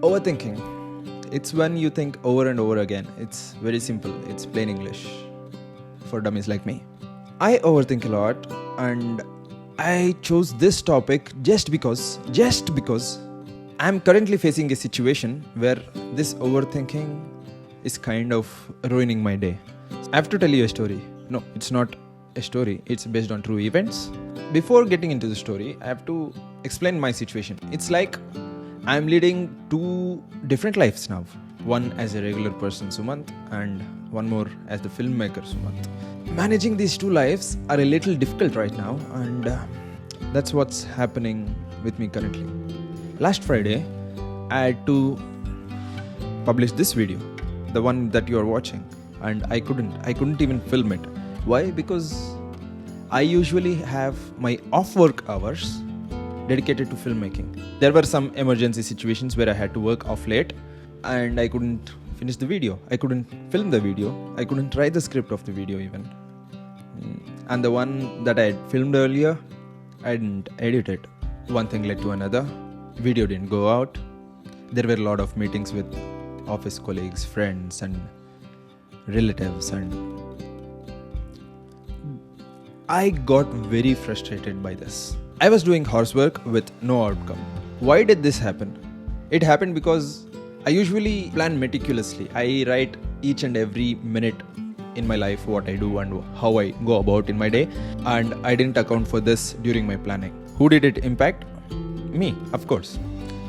Overthinking. It's when you think over and over again. It's very simple. It's plain English for dummies like me. I overthink a lot, and I chose this topic just because I'm currently facing a situation where this overthinking is kind of ruining my day. I have to tell you a story. No, it's not a story. It's based on true events. Before getting into the story, I have to explain my situation. It's like I'm leading two different lives now. One as a regular person, Sumant, and one more as the filmmaker, Sumant. Managing these two lives are a little difficult right now, and that's what's happening with me currently. Last Friday, I had to publish this video, the one that you are watching, and I couldn't even film it. Why? Because I usually have my off-work hours dedicated to filmmaking. There were some emergency situations where I had to work off late and I couldn't finish the video. I couldn't film the video. I couldn't write the script of the video even. And the one that I had filmed earlier, I didn't edit it. One thing led to another. Video didn't go out. There were a lot of meetings with office colleagues, friends and relatives, and I got very frustrated by this. I was doing housework with no outcome. Why did this happen? It happened because I usually plan meticulously. I write each and every minute in my life what I do and how I go about in my day, and I didn't account for this during my planning. Who did it impact? Me, of course.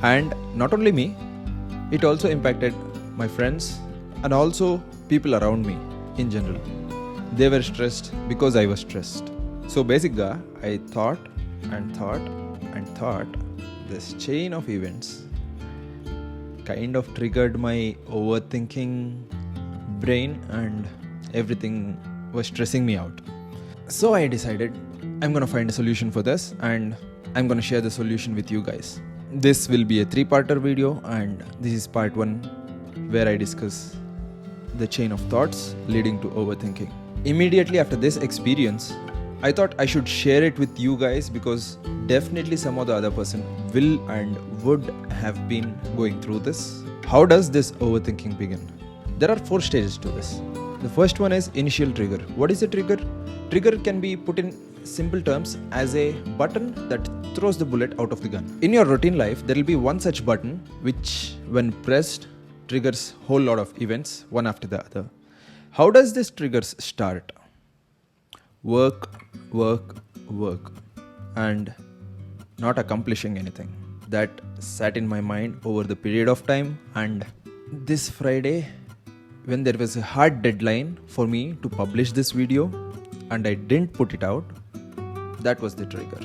And not only me, it also impacted my friends and also people around me in general. They were stressed because I was stressed. So basically, I thought. This chain of events kind of triggered my overthinking brain, and everything was stressing me out. So I decided I'm gonna find a solution for this, and I'm gonna share the solution with you guys. This will be a 3-parter video, and this is part 1 where I discuss the chain of thoughts leading to overthinking. Immediately after this experience, I thought I should share it with you guys because definitely some or the other person will and would have been going through this. How does this overthinking begin? There are 4 stages to this. The first one is initial trigger. What is a trigger? Trigger can be put in simple terms as a button that throws the bullet out of the gun. In your routine life, there will be one such button which, when pressed, triggers a whole lot of events, one after the other. How does this triggers start? Work, and not accomplishing anything. That sat in my mind over the period of time, and this Friday, when there was a hard deadline for me to publish this video and I didn't put it out, that was the trigger.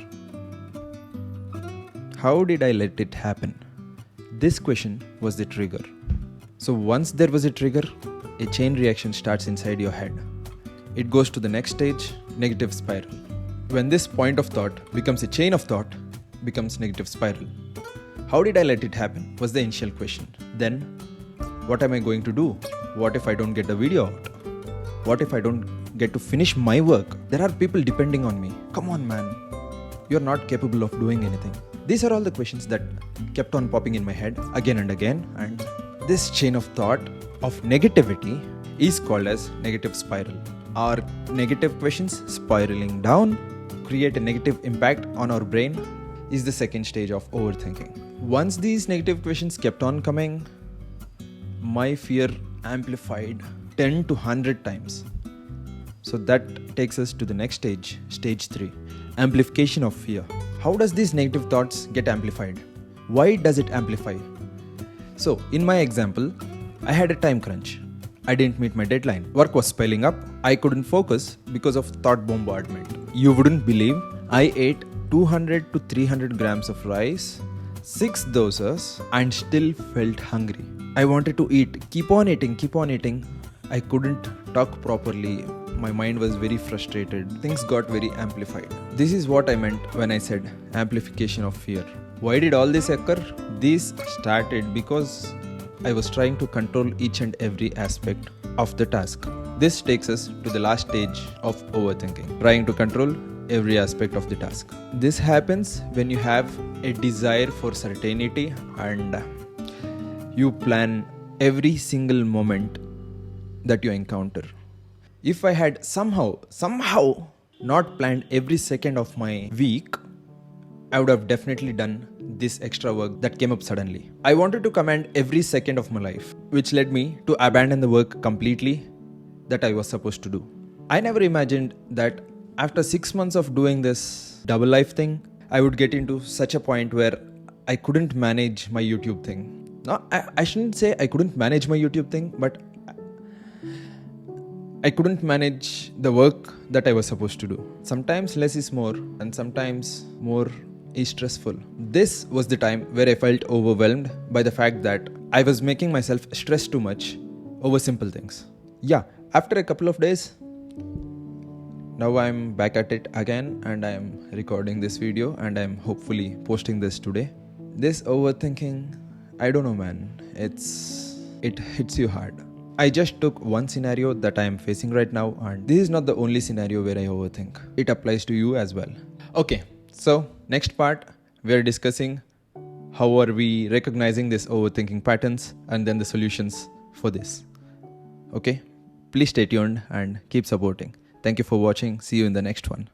How did I let it happen? This question was the trigger. So once there was a trigger, a chain reaction starts inside your head. It goes to the next stage, negative spiral. When this point of thought becomes a chain of thought, becomes negative spiral. How did I let it happen? Was the initial question. Then, what am I going to do? What if I don't get the video out? What if I don't get to finish my work? There are people depending on me. Come on, man. You're not capable of doing anything. These are all the questions that kept on popping in my head again and again, and this chain of thought of negativity is called as negative spiral. Our negative questions spiraling down create a negative impact on our brain is the second stage of overthinking. Once these negative questions kept on coming, my fear amplified 10 to 100 times. So that takes us to the next stage, stage 3, amplification of fear. How does these negative thoughts get amplified? Why does it amplify? So in my example, I had a time crunch. I didn't meet my deadline. Work was piling up. I couldn't focus because of thought bombardment. You wouldn't believe, I ate 200 to 300 grams of rice, 6 dosas, and still felt hungry. I wanted to eat, keep on eating. I couldn't talk properly. My mind was very frustrated. Things got very amplified. This is what I meant when I said amplification of fear. Why did all this occur? This started because I was trying to control each and every aspect of the task. This takes us to the last stage of overthinking, trying to control every aspect of the task. This happens when you have a desire for certainty and You plan every single moment that you encounter. If I had somehow not planned every second of my week, I would have definitely done this extra work that came up suddenly. I wanted to command every second of my life, which led me to abandon the work completely that I was supposed to do. I never imagined that after 6 months of doing this double life thing, I would get into such a point where I couldn't manage my YouTube thing. No, I shouldn't say I couldn't manage my YouTube thing, but I couldn't manage the work that I was supposed to do. Sometimes less is more, and sometimes more is stressful. This was the time where I felt overwhelmed by the fact that I was making myself stress too much over simple things. Yeah, after a couple of days, now I'm back at it again and I'm recording this video and I'm hopefully posting this today. This overthinking, I don't know man, it hits you hard. I just took one scenario that I am facing right now, and this is not the only scenario where I overthink. It applies to you as well. Okay, so next part, we are discussing how are we recognizing these overthinking patterns and then the solutions for this. Okay, please stay tuned and keep supporting. Thank you for watching. See you in the next one.